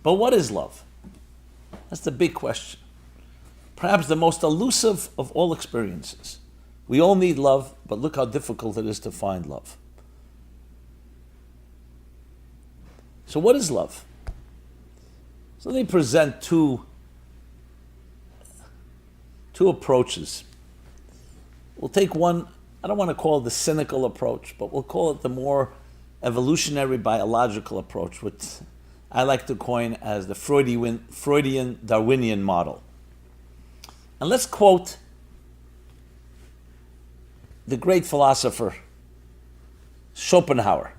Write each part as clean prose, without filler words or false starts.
But what is love? That's the big question. Perhaps the most elusive of all experiences. We all need love, but look how difficult it is to find love. So what is love? So they present two approaches. We'll take one, I don't want to call it the cynical approach, but we'll call it the more evolutionary biological approach, which I like to coin as the Freudian Darwinian model. And let's quote the great philosopher Schopenhauer.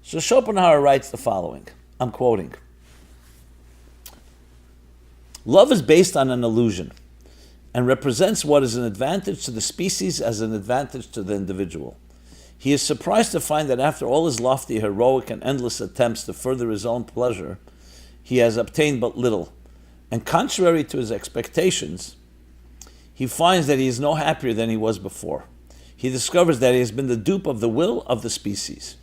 So Schopenhauer writes the following, I'm quoting: "Love is based on an illusion and represents what is an advantage to the species as an advantage to the individual. He is surprised to find that after all his lofty, heroic, and endless attempts to further his own pleasure, he has obtained but little. And contrary to his expectations, he finds that he is no happier than he was before. He discovers that he has been the dupe of the will of the species."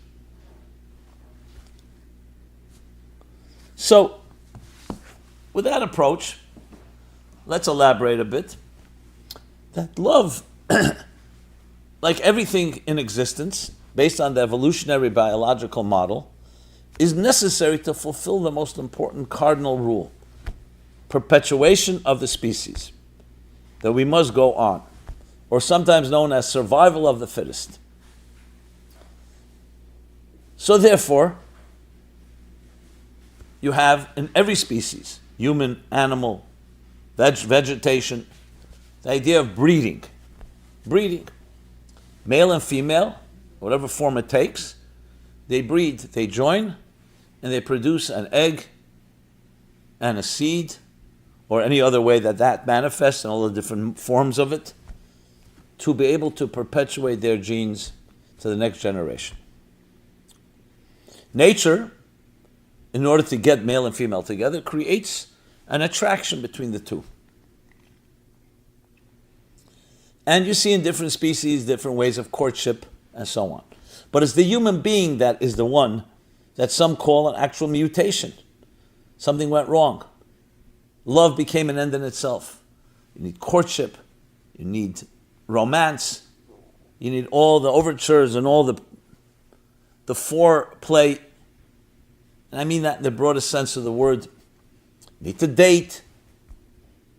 So, with that approach, let's elaborate a bit. That love, like everything in existence, based on the evolutionary biological model, is necessary to fulfill the most important cardinal rule: perpetuation of the species, that we must go on, or sometimes known as survival of the fittest. So therefore, you have in every species, human, animal, vegetation, the idea of breeding. Breeding. Male and female, whatever form it takes, they breed, they join, and they produce an egg and a seed, or any other way that manifests, and all the different forms of it, to be able to perpetuate their genes to the next generation. Nature, in order to get male and female together, creates an attraction between the two. And you see in different species, different ways of courtship, and so on. But it's the human being that is the one that some call an actual mutation. Something went wrong. Love became an end in itself. You need courtship, you need romance, you need all the overtures and all the foreplay. And I mean that in the broadest sense of the word. You need to date,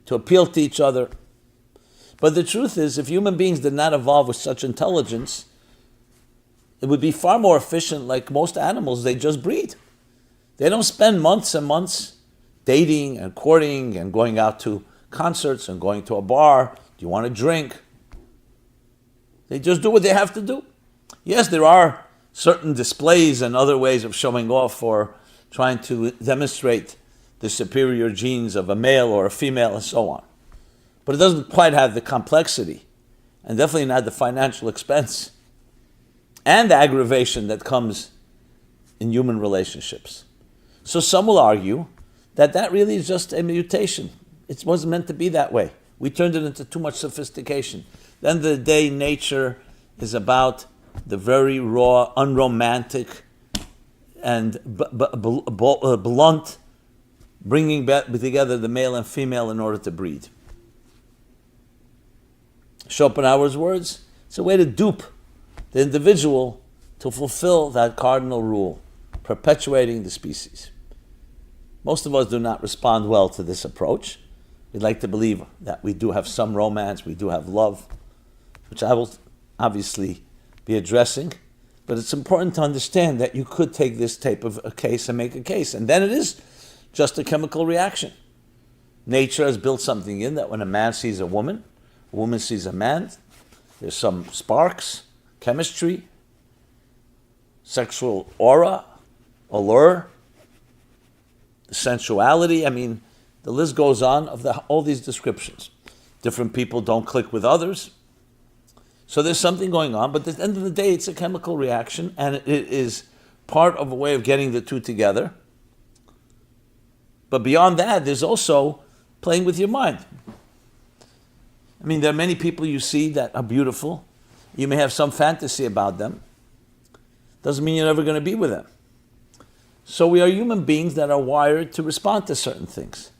to appeal to each other. But the truth is, if human beings did not evolve with such intelligence, it would be far more efficient. Like most animals, they just breed. They don't spend months and months dating and courting and going out to concerts and going to a bar. Do you want to drink? They just do what they have to do. Yes, there are certain displays and other ways of showing off or trying to demonstrate the superior genes of a male or a female and so on. But it doesn't quite have the complexity, and definitely not the financial expense and the aggravation that comes in human relationships. So some will argue that really is just a mutation. It wasn't meant to be that way. We turned it into too much sophistication. At the end of the day, nature is about the very raw, unromantic, and blunt bringing together the male and female in order to breed. Schopenhauer's words, it's a way to dupe the individual to fulfill that cardinal rule, perpetuating the species. Most of us do not respond well to this approach. We'd like to believe that we do have some romance, we do have love, which I will obviously be addressing. But it's important to understand that you could take this type of a case and make a case. And then it is just a chemical reaction. Nature has built something in that when a man sees a woman sees a man, there's some sparks, chemistry, sexual aura, allure, sensuality. I mean, the list goes on of all these descriptions. Different people don't click with others. So there's something going on, but at the end of the day, it's a chemical reaction, and it is part of a way of getting the two together. But beyond that, there's also playing with your mind. I mean, there are many people you see that are beautiful. You may have some fantasy about them. Doesn't mean you're never going to be with them. So we are human beings that are wired to respond to certain things.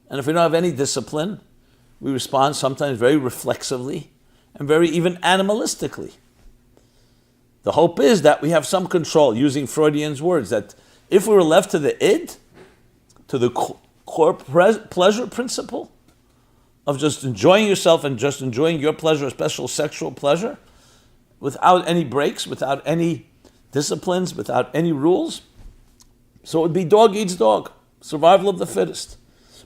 And if we don't have any discipline, we respond sometimes very reflexively and very even animalistically. The hope is that we have some control, using Freudian's words, that if we were left to the id, to the core pleasure principle of just enjoying yourself and just enjoying your pleasure, a special sexual pleasure, without any breaks, without any disciplines, without any rules, so it would be dog eats dog, survival of the fittest.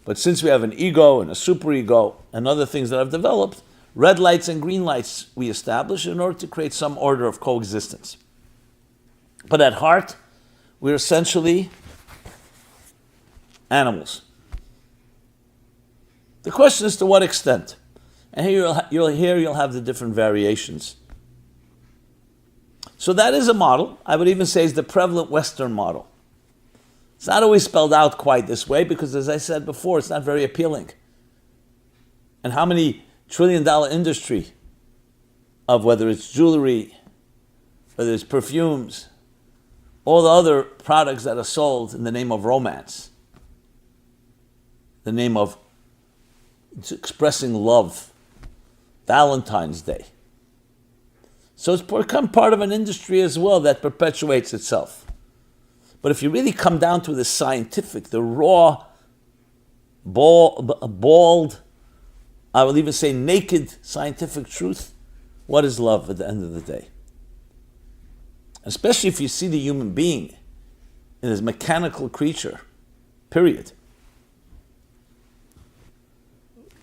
But since we have an ego and a superego and other things that have developed, red lights and green lights we establish in order to create some order of coexistence. But at heart, we're essentially animals. The question is to what extent? And here you'll have the different variations. So that is a model, I would even say is the prevalent Western model. It's not always spelled out quite this way because, as I said before, it's not very appealing. And how many trillion-dollar industry of whether it's jewelry, whether it's perfumes, all the other products that are sold in the name of romance, the name of expressing love, Valentine's Day. So it's become part of an industry as well that perpetuates itself. But if you really come down to the scientific, the raw, bald, I will even say naked scientific truth, what is love at the end of the day? Especially if you see the human being in his mechanical creature, period.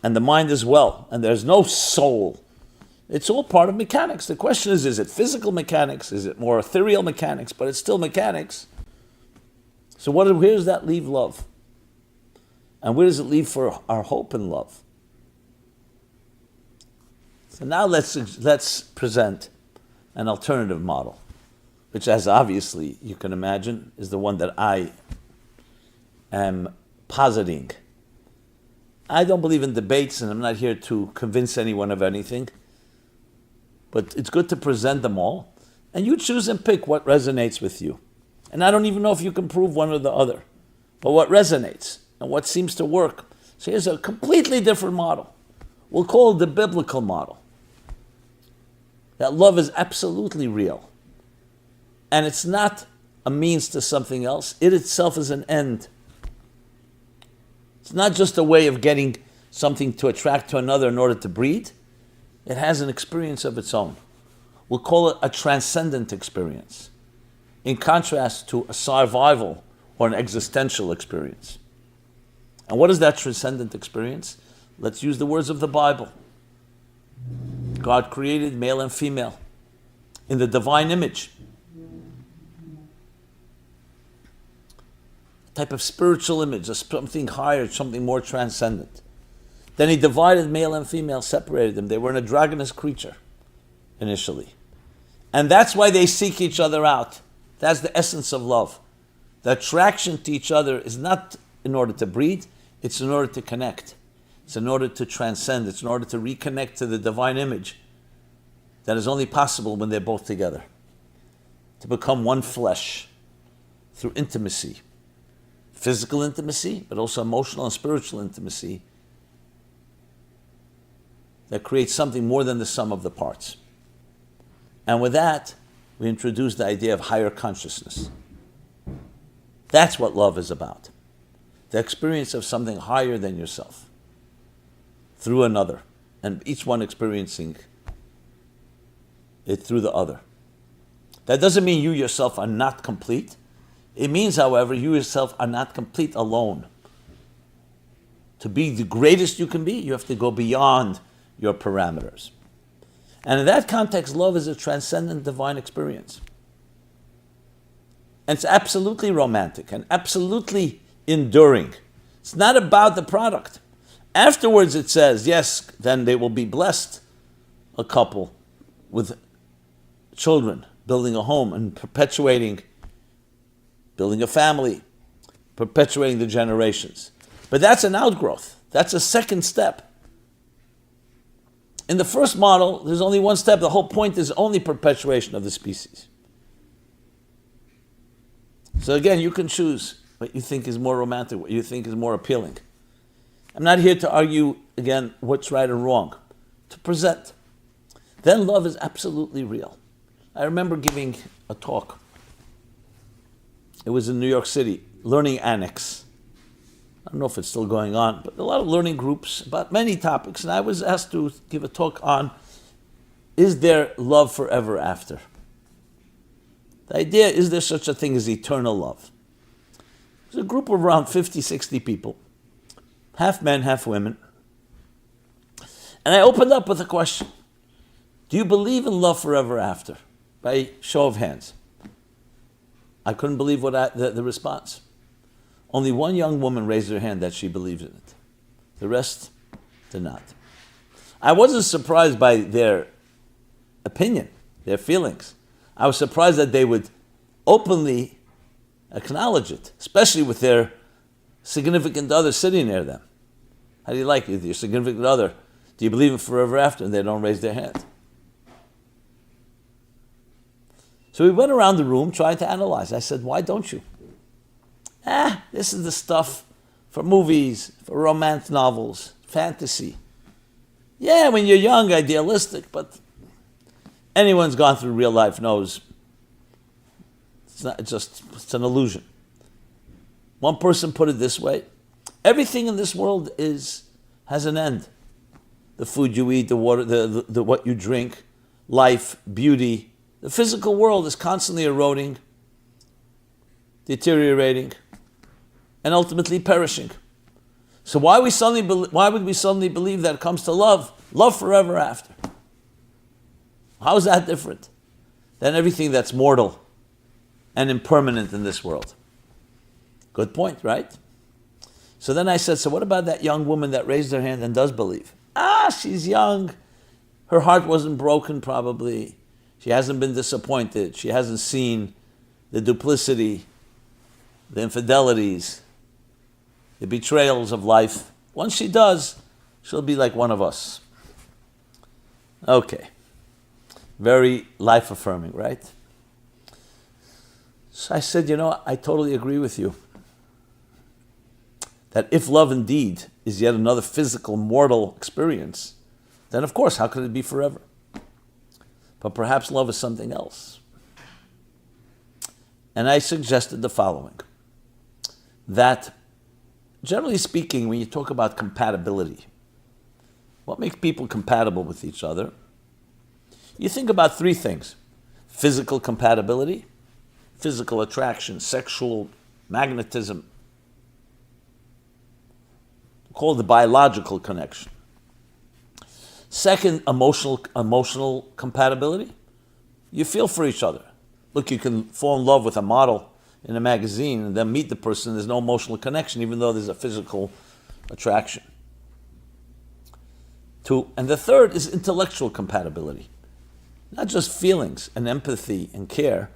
And the mind as well, and there's no soul. It's all part of mechanics. The question is it physical mechanics? Is it more ethereal mechanics? But it's still mechanics. So where does that leave love? And where does it leave for our hope in love? So now let's present an alternative model, which, as obviously you can imagine, is the one that I am positing. I don't believe in debates, and I'm not here to convince anyone of anything. But it's good to present them all, and you choose and pick what resonates with you. And I don't even know if you can prove one or the other, but what resonates and what seems to work. So here's a completely different model. We'll call it the biblical model. That love is absolutely real. And it's not a means to something else. It itself is an end. It's not just a way of getting something to attract to another in order to breed. It has an experience of its own. We'll call it a transcendent experience, in contrast to a survival or an existential experience. And what is that transcendent experience? Let's use the words of the Bible. God created male and female in the divine image. A type of spiritual image, something higher, something more transcendent. Then he divided male and female, separated them. They were an androgynous creature initially. And that's why they seek each other out. That's the essence of love. The attraction to each other is not in order to breed, it's in order to connect. It's in order to transcend. It's in order to reconnect to the divine image that is only possible when they're both together. To become one flesh through intimacy. Physical intimacy, but also emotional and spiritual intimacy that creates something more than the sum of the parts. And with that, we introduce the idea of higher consciousness. That's what love is about. The experience of something higher than yourself through another, and each one experiencing it through the other. That doesn't mean you yourself are not complete. It means, however, you yourself are not complete alone. To be the greatest you can be, you have to go beyond your parameters. And in that context, love is a transcendent divine experience. And it's absolutely romantic and absolutely enduring. It's not about the product. Afterwards it says, yes, then they will be blessed, a couple with children, building a home and perpetuating, building a family, perpetuating the generations. But that's an outgrowth. That's a second step. In the first model, there's only one step. The whole point is only perpetuation of the species. So again, you can choose what you think is more romantic, what you think is more appealing. I'm not here to argue, again, what's right or wrong, to present. Then love is absolutely real. I remember giving a talk. It was in New York City, Learning Annex. I don't know if it's still going on, but a lot of learning groups about many topics. And I was asked to give a talk on, is there love forever after? The idea, is there such a thing as eternal love? There's a group of around 50, 60 people, half men, half women. And I opened up with a question. Do you believe in love forever after? By show of hands. I couldn't believe the response. Only one young woman raised her hand that she believes in it. The rest did not. I wasn't surprised by their opinion, their feelings. I was surprised that they would openly acknowledge it, especially with their significant other sitting near them. How do you like it? Your significant other, do you believe in forever after? And they don't raise their hand. So we went around the room trying to analyze. I said, why don't you? This is the stuff for movies, for romance novels, fantasy. Yeah, when you're young, idealistic, but anyone's gone through real life knows it's an illusion. One person put it this way: everything in this world has an end. The food you eat, the water, the what you drink, life, beauty. The physical world is constantly eroding, deteriorating, and ultimately perishing. So why would we suddenly believe that it comes to love forever after? How is that different than everything that's mortal and impermanent in this world? Good point, right? So then I said, so what about that young woman that raised her hand and does believe? She's young. Her heart wasn't broken probably. She hasn't been disappointed. She hasn't seen the duplicity, the infidelities, the betrayals of life. Once she does, she'll be like one of us. Okay. Very life-affirming, right? So I said, I totally agree with you. That if love indeed is yet another physical, mortal experience, then of course, how could it be forever? But perhaps love is something else. And I suggested the following, that generally speaking, when you talk about compatibility, what makes people compatible with each other? You think about three things: physical compatibility, physical attraction, sexual magnetism, called the biological connection. Second, emotional compatibility. You feel for each other. Look, you can fall in love with a model in a magazine and then meet the person. There's no emotional connection, even though there's a physical attraction. And the third is intellectual compatibility. Not just feelings and empathy and care,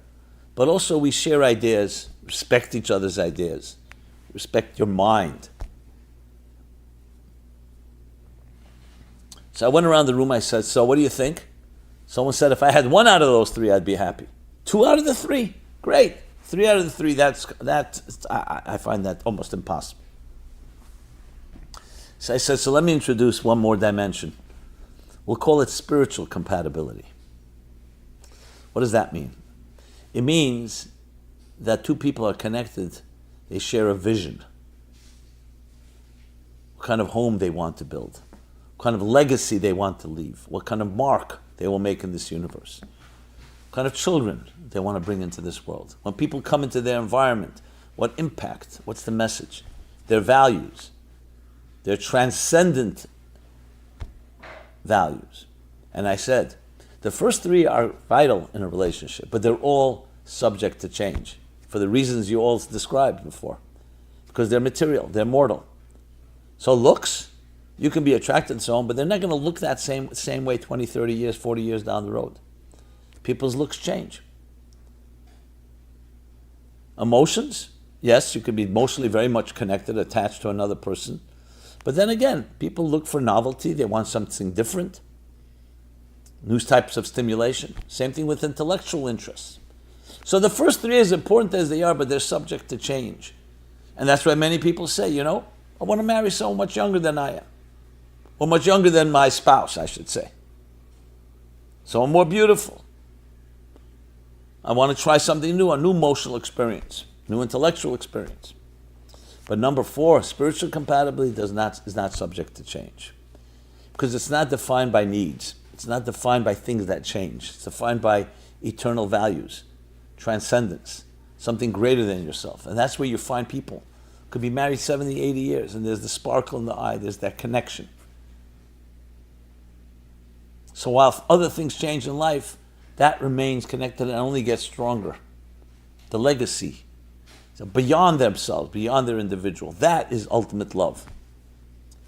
but also we share ideas, respect each other's ideas, respect your mind. So I went around the room, I said, so what do you think? Someone said, if I had one out of those three, I'd be happy. 2 out of the 3, great. 3 out of the 3, I find that almost impossible. So I said, so let me introduce one more dimension. We'll call it spiritual compatibility. What does that mean? It means that two people are connected, they share a vision. What kind of home they want to build. What kind of legacy they want to leave, what kind of mark they will make in this universe, what kind of children they want to bring into this world. When people come into their environment, what impact, what's the message, their values, their transcendent values. And I said, the first 3 are vital in a relationship, but they're all subject to change for the reasons you all described before, because they're material, they're mortal. So looks, you can be attracted and so on, but they're not going to look that same way 20, 30 years, 40 years down the road. People's looks change. Emotions, yes, you could be emotionally very much connected, attached to another person. But then again, people look for novelty. They want something different. New types of stimulation. Same thing with intellectual interests. So the first three, as important as they are, but they're subject to change. And that's why many people say, I want to marry someone much younger than I am. Or much younger than my spouse, I should say. Someone more beautiful. I want to try something new, a new emotional experience, new intellectual experience. But number 4, spiritual compatibility is not subject to change. Because it's not defined by needs. It's not defined by things that change. It's defined by eternal values, transcendence, something greater than yourself. And that's where you find people. Could be married 70, 80 years, and there's the sparkle in the eye, there's that connection. So while other things change in life, that remains connected and only gets stronger. The legacy, so beyond themselves, beyond their individual, that is ultimate love.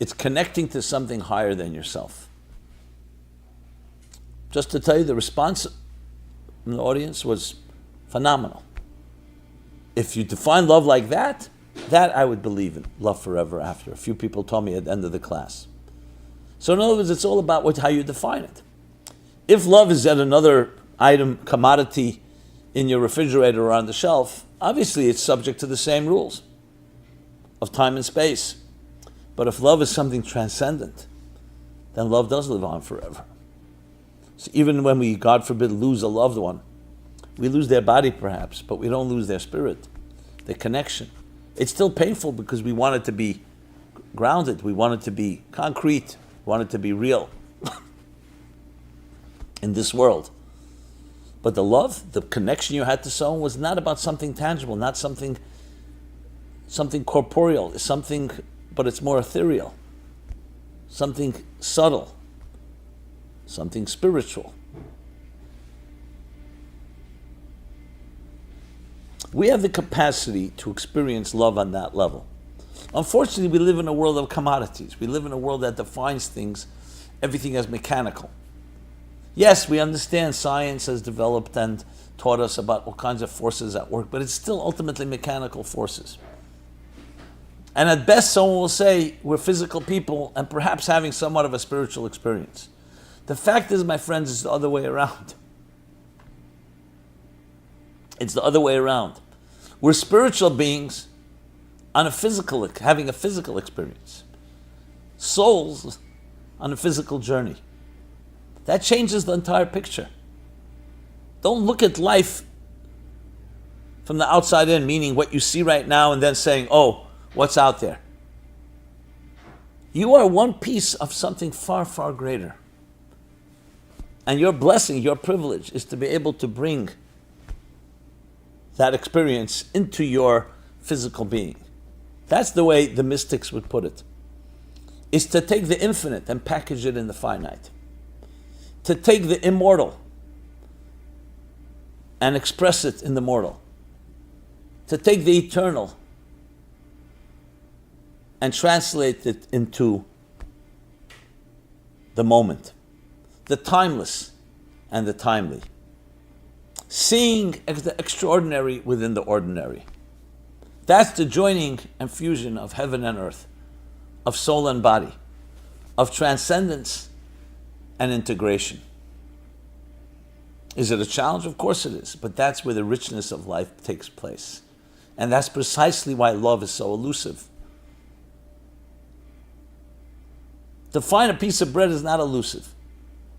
It's connecting to something higher than yourself. Just to tell you, the response from the audience was phenomenal. If you define love like that I would believe in, love forever after. A few people told me at the end of the class. So in other words, it's all about how you define it. If love is at another item, commodity in your refrigerator or on the shelf, obviously it's subject to the same rules of time and space. But if love is something transcendent, then love does live on forever. So even when we, God forbid, lose a loved one, we lose their body perhaps, but we don't lose their spirit, their connection. It's still painful because we want it to be grounded, we want it to be concrete, we want it to be real in this world. But the love, the connection you had to someone was not about something tangible, not something corporeal, but it's more ethereal, something subtle, something spiritual. We have the capacity to experience love on that level. Unfortunately, we live in a world of commodities. We live in a world that defines things, everything as mechanical. Yes, we understand science has developed and taught us about all kinds of forces at work, but it's still ultimately mechanical forces. And at best, someone will say we're physical people and perhaps having somewhat of a spiritual experience. The fact is, my friends, it's the other way around. It's the other way around. We're spiritual beings on having a physical experience. Souls on a physical journey. That changes the entire picture. Don't look at life from the outside in, meaning what you see right now and then saying, oh, what's out there? You are one piece of something far, far greater. And your blessing, your privilege is to be able to bring that experience into your physical being. That's the way the mystics would put it. Is to take the infinite and package it in the finite. To take the immortal and express it in the mortal. To take the eternal and translate it into the moment. The timeless and the timely. Seeing the extraordinary within the ordinary. That's the joining and fusion of heaven and earth, of soul and body, of transcendence and integration. Is it a challenge? Of course it is, but that's where the richness of life takes place. And that's precisely why love is so elusive. To find a piece of bread is not elusive.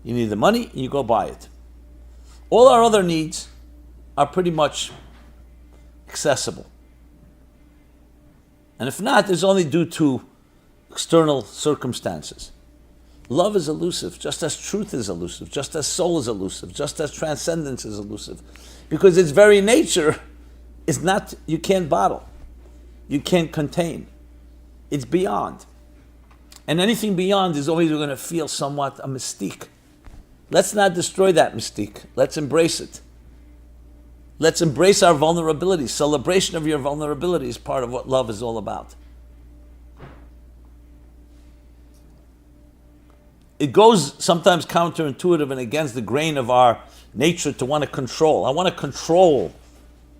You need the money and you go buy it. All our other needs are pretty much accessible. And if not, it's only due to external circumstances. Love is elusive, just as truth is elusive, just as soul is elusive, just as transcendence is elusive. Because its very nature is not, you can't bottle, you can't contain. It's beyond. And anything beyond is always going to feel somewhat a mystique. Let's not destroy that mystique. Let's embrace it. Let's embrace our vulnerability. Celebration of your vulnerability is part of what love is all about. It goes sometimes counterintuitive and against the grain of our nature to want to control. I want to control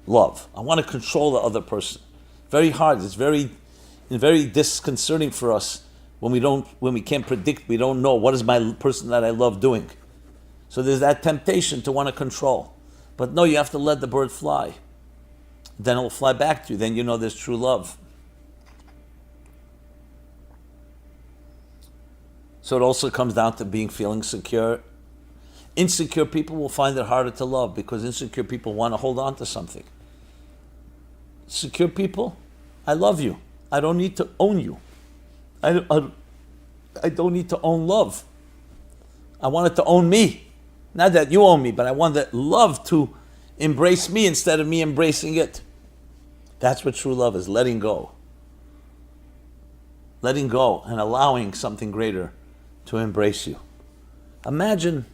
love. I want to control the other person. Very hard. It's very disconcerting for us when we can't predict, we don't know what is my person that I love doing. So there's that temptation to want to control. But no, you have to let the bird fly. Then it will fly back to you. Then you know there's true love. So it also comes down to feeling secure. Insecure people will find it harder to love because insecure people want to hold on to something. Secure people, I love you. I don't need to own you. I don't need to own love. I want it to own me. Not that you own me, but I want that love to embrace me instead of me embracing it. That's what true love is, letting go. Letting go and allowing something greater to embrace you. Imagine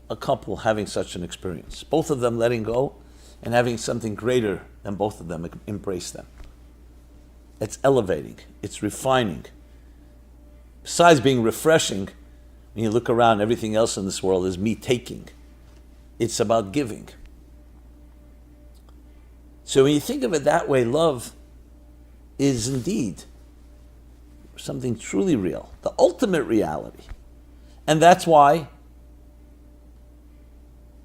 a couple having such an experience. Both of them letting go and having something greater than both of them embrace them. It's elevating. It's refining. Besides being refreshing, when you look around, everything else in this world is me taking. It's about giving. So when you think of it that way, love is indeed something truly real, the ultimate reality. And that's why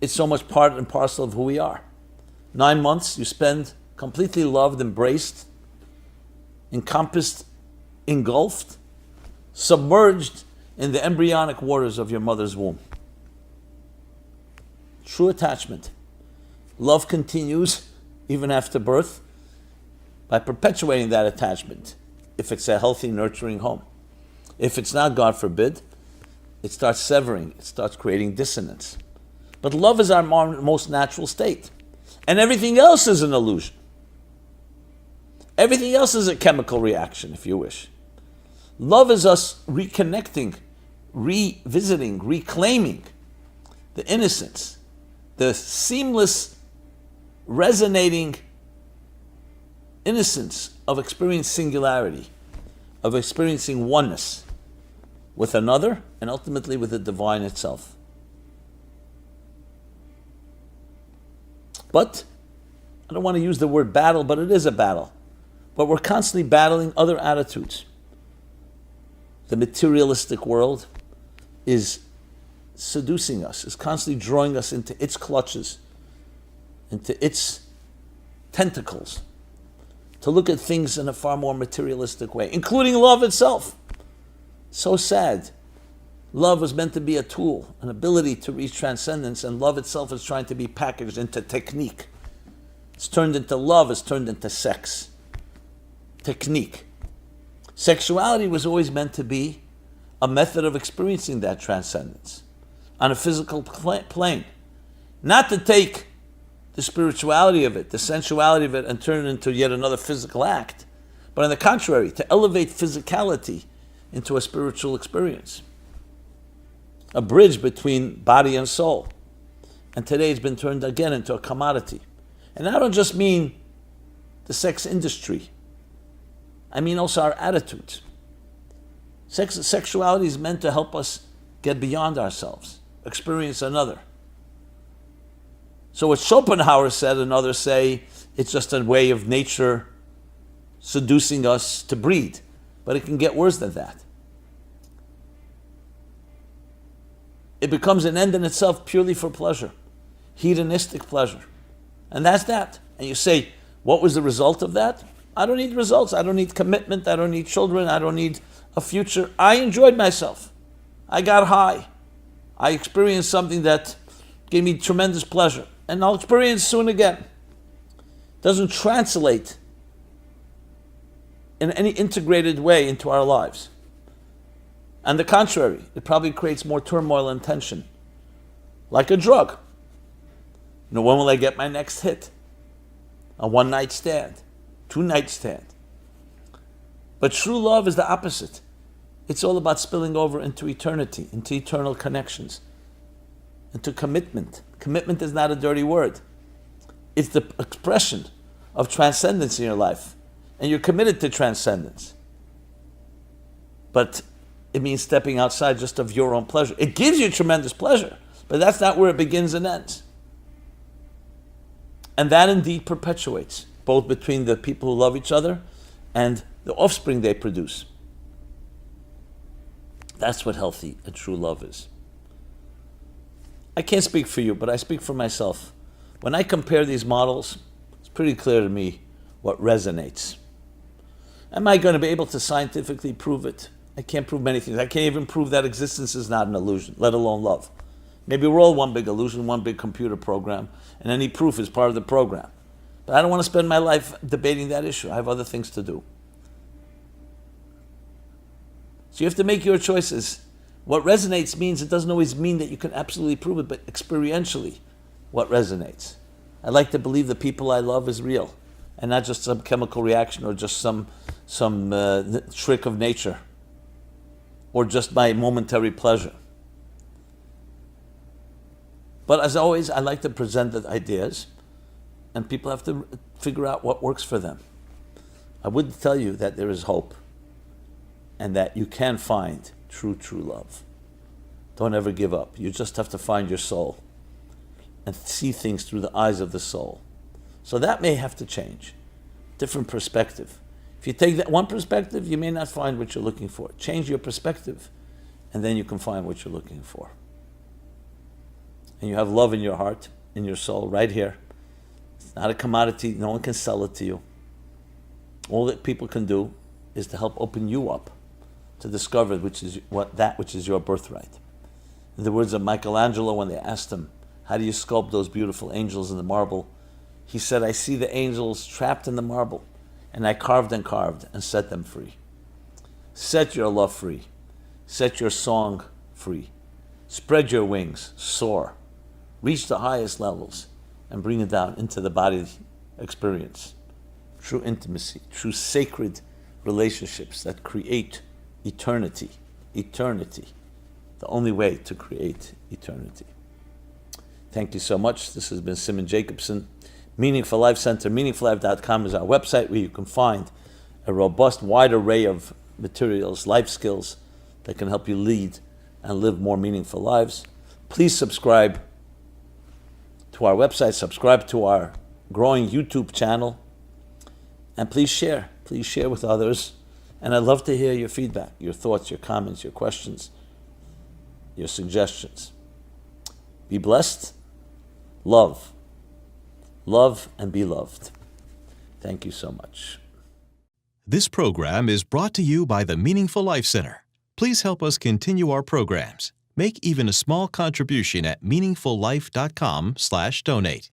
it's so much part and parcel of who we are. 9 months you spend completely loved, embraced, encompassed, engulfed, submerged in the embryonic waters of your mother's womb. True attachment. Love continues even after birth by perpetuating that attachment if it's a healthy, nurturing home. If it's not, God forbid, it starts severing, it starts creating dissonance. But love is our most natural state. And everything else is an illusion. Everything else is a chemical reaction, if you wish. Love is us reconnecting, revisiting, reclaiming the innocence, the seamless, resonating innocence of experiencing singularity, of experiencing oneness with another and ultimately with the divine itself. But, I don't want to use the word battle, but it is a battle. But we're constantly battling other attitudes. The materialistic world is seducing us, is constantly drawing us into its clutches, into its tentacles, to look at things in a far more materialistic way, including love itself. So sad. Love was meant to be a tool, an ability to reach transcendence, and love itself is trying to be packaged into technique. It's turned into love, it's turned into sex. Technique. Sexuality was always meant to be a method of experiencing that transcendence on a physical plane. Not to take the spirituality of it, the sensuality of it, and turn it into yet another physical act, but on the contrary, to elevate physicality into a spiritual experience. A bridge between body and soul. And today it's been turned again into a commodity. And I don't just mean the sex industry. I mean also our attitudes. Sexuality is meant to help us get beyond ourselves, experience another. So what Schopenhauer said and others say, it's just a way of nature seducing us to breed. But it can get worse than that. It becomes an end in itself purely for pleasure, hedonistic pleasure. And that's that. And you say, what was the result of that? I don't need results. I don't need commitment. I don't need children. I don't need a future. I enjoyed myself. I got high. I experienced something that gave me tremendous pleasure. And I'll experience soon again. It doesn't translate in any integrated way into our lives. On the contrary, it probably creates more turmoil and tension. Like a drug. When will I get my next hit? A one-night stand, two-night stand. But true love is the opposite. It's all about spilling over into eternity, into eternal connections, into commitment. Commitment is not a dirty word. It's the expression of transcendence in your life. And you're committed to transcendence. But it means stepping outside just of your own pleasure. It gives you tremendous pleasure, but that's not where it begins and ends. And that indeed perpetuates, both between the people who love each other and the offspring they produce. That's what healthy and true love is. I can't speak for you, but I speak for myself. When I compare these models, it's pretty clear to me what resonates. Am I going to be able to scientifically prove it? I can't prove many things. I can't even prove that existence is not an illusion, let alone love. Maybe we're all one big illusion, one big computer program, and any proof is part of the program. But I don't want to spend my life debating that issue. I have other things to do. So you have to make your choices. What resonates means it doesn't always mean that you can absolutely prove it, but experientially, what resonates. I like to believe the people I love is real, and not just some chemical reaction or just some trick of nature, or just my momentary pleasure. But as always, I like to present the ideas, and people have to figure out what works for them. I would tell you that there is hope, and that you can find true love. Don't ever give up. You just have to find your soul and see things through the eyes of the soul. So that may have to change. Different perspective. If you take that one perspective, you may not find what you're looking for. Change your perspective, and then you can find what you're looking for. And you have love in your heart, in your soul, right here. It's not a commodity. No one can sell it to you. All that people can do is to help open you up to discover which is your birthright. In the words of Michelangelo, when they asked him, how do you sculpt those beautiful angels in the marble? He said, I see the angels trapped in the marble, and I carved and set them free. Set your love free. Set your song free. Spread your wings, soar. Reach the highest levels, and bring it down into the body experience. True intimacy, true sacred relationships that create eternity. Eternity. The only way to create eternity. Thank you so much. This has been Simon Jacobson. Meaningful Life Center. MeaningfulLife.com is our website where you can find a robust, wide array of materials, life skills that can help you lead and live more meaningful lives. Please subscribe to our website, subscribe to our growing YouTube channel, and please share. Please share with others. And I'd love to hear your feedback, your thoughts, your comments, your questions, your suggestions. Be blessed. Love. Love and be loved. Thank you so much. This program is brought to you by the Meaningful Life Center. Please help us continue our programs. Make even a small contribution at meaningfullife.com/donate.